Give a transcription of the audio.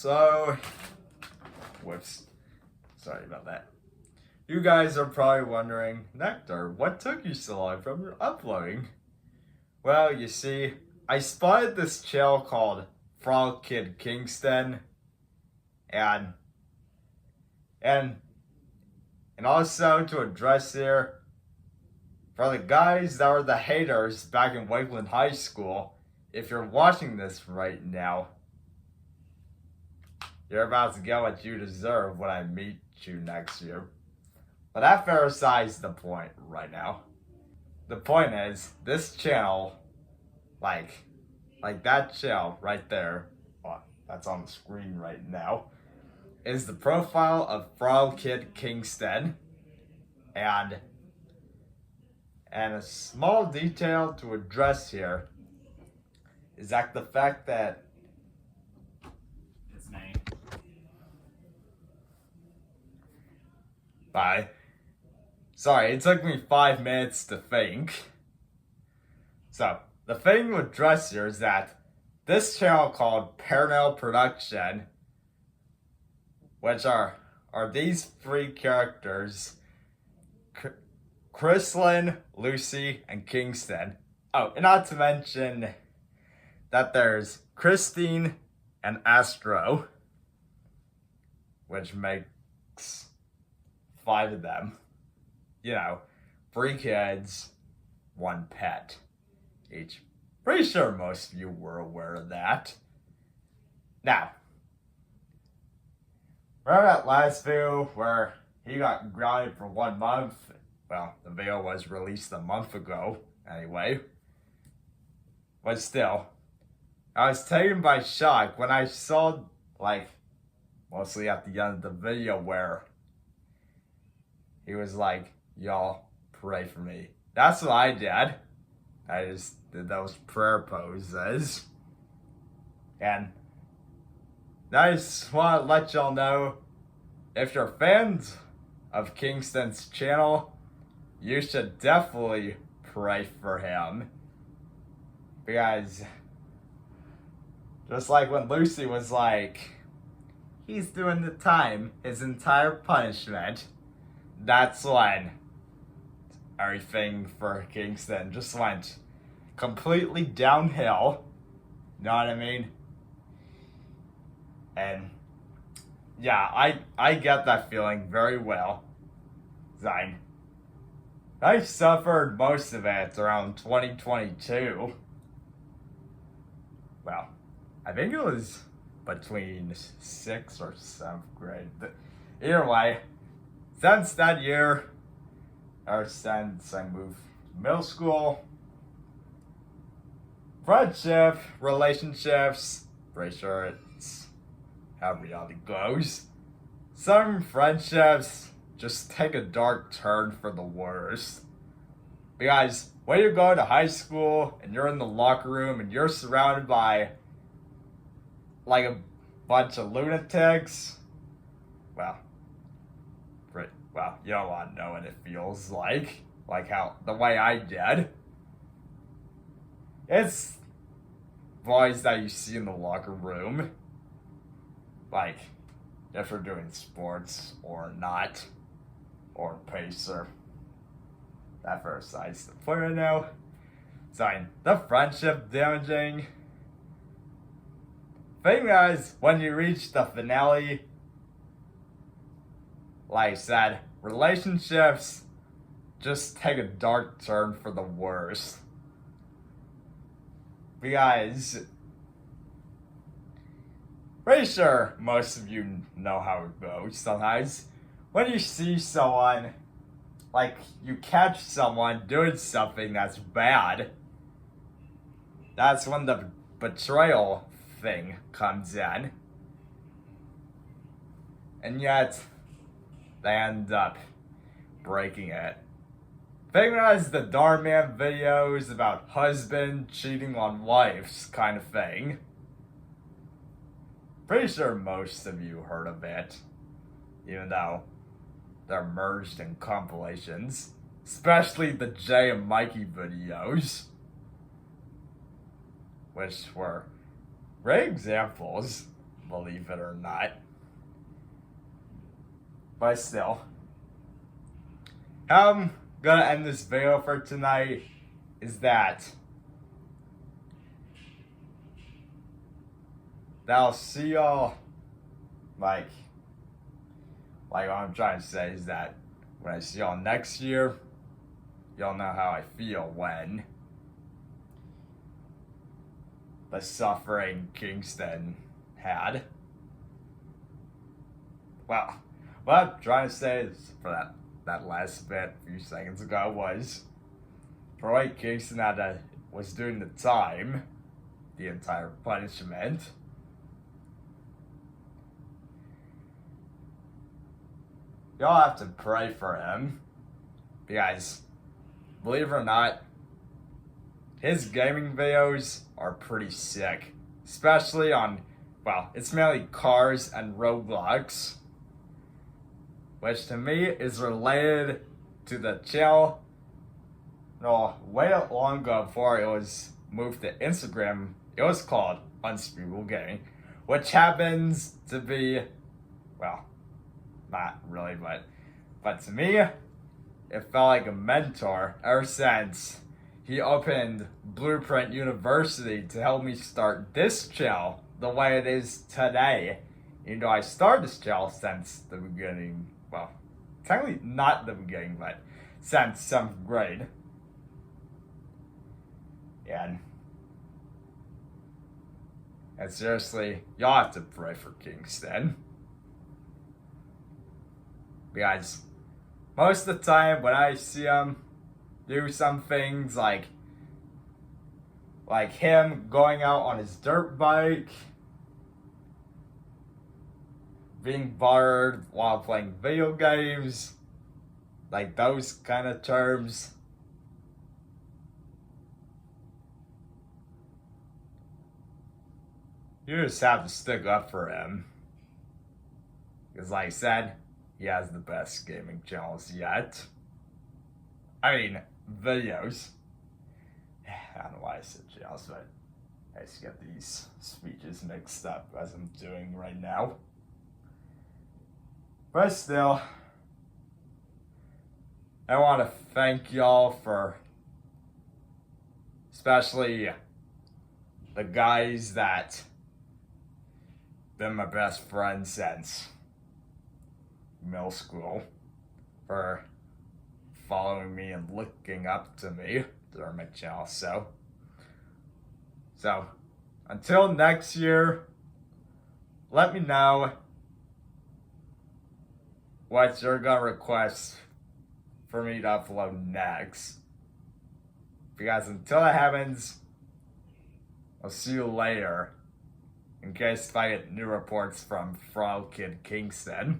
So, whoops, sorry about that. You guys are probably wondering, Nectar, what took you so long from uploading? Well, you see, I spotted this channel called ThrottleKidKingston and also to address here, for the guys that were the haters back in Wakeland High School, if you're watching this right now, you're about to get what you deserve when I meet you next year. But that fair aside's the point right now. The point is, this channel, like that channel right there, that's on the screen right now, is the profile of ThrottleKidKingston, and a small detail to address here is that the fact that It's me. Bye. Sorry, it took me 5 minutes to think. So, the thing to address here is that this channel called Parallel Production, which are these 3 characters, Chrislyn, Lucy, and Kingston. Oh, and not to mention that there's Christine and Astro, which makes 5 of them. You know, 3 kids, 1 pet each. Pretty sure most of you were aware of that. Now, remember that last video where he got grounded for 1 month? Well, the video was released a month ago, anyway. But still, I was taken by shock when I saw, mostly at the end of the video where he was like, y'all, pray for me. That's what I did. I just did those prayer poses. And I just want to let y'all know, if you're fans of Kingston's channel, you should definitely pray for him. Because, just like when Lucy was like, he's doing the time, his entire punishment, that's when everything for Kingston just went completely downhill. You know what I mean? And yeah, I get that feeling very well. I suffered most of it around 2022. Well, I think it was between 6th or 7th grade. But either way, since that year, or since I moved to middle school, friendship, relationships, pretty sure it's how reality goes. Some friendships just take a dark turn for the worst. Because when you go to high school and you're in the locker room and you're surrounded by a bunch of lunatics, well, you don't want to know what it feels like how, the way I did. It's boys that you see in the locker room, if you're doing sports or not, or pacer. That first side's the point right now. So, the friendship damaging thing is, when you reach the finale, like I said, relationships just take a dark turn for the worst. Because, pretty sure most of you know how it goes sometimes. When you see someone, you catch someone doing something that's bad, that's when the betrayal thing comes in. And yet, they end up breaking it. Thing as the Darman videos about husband cheating on wives kind of thing. Pretty sure most of you heard of it, even though they're merged in compilations, especially the Jay and Mikey videos, which were great examples believe it or not. But still. How I'm gonna end this video for tonight is that I'll see y'all, like what I'm trying to say is that when I see y'all next year, y'all know how I feel when the suffering Kingston had. Well, what I'm trying to say is for that last bit a few seconds ago was for what Kingston was doing the time, the entire punishment. Y'all have to pray for him because, believe it or not, his gaming videos are pretty sick, especially on, well, it's mainly cars and Roblox, which to me is related to the channel. No, way long ago before it was moved to Instagram, it was called Unspeakable Gaming, which happens to be, well, not really, but to me, it felt like a mentor ever since he opened Blueprint University to help me start this channel the way it is today. You know, I started this channel since the beginning, well, technically not the beginning, but since 7th grade. And seriously, y'all have to pray for Kingston. Because most of the time when I see him do some things like him going out on his dirt bike, being bored while playing video games, like those kind of terms, you just have to stick up for him. Because like I said, he has the best gaming channels yet. I mean, videos. I don't know why I said channels, but I just get these speeches mixed up as I'm doing right now. But still, I want to thank y'all for, especially the guys that been my best friends since middle school, for following me and looking up to me during my channel. So until next year, let me know what you're gonna request for me to upload next. Because until that happens, I'll see you later. In case if I get new reports from ThrottleKidKingston.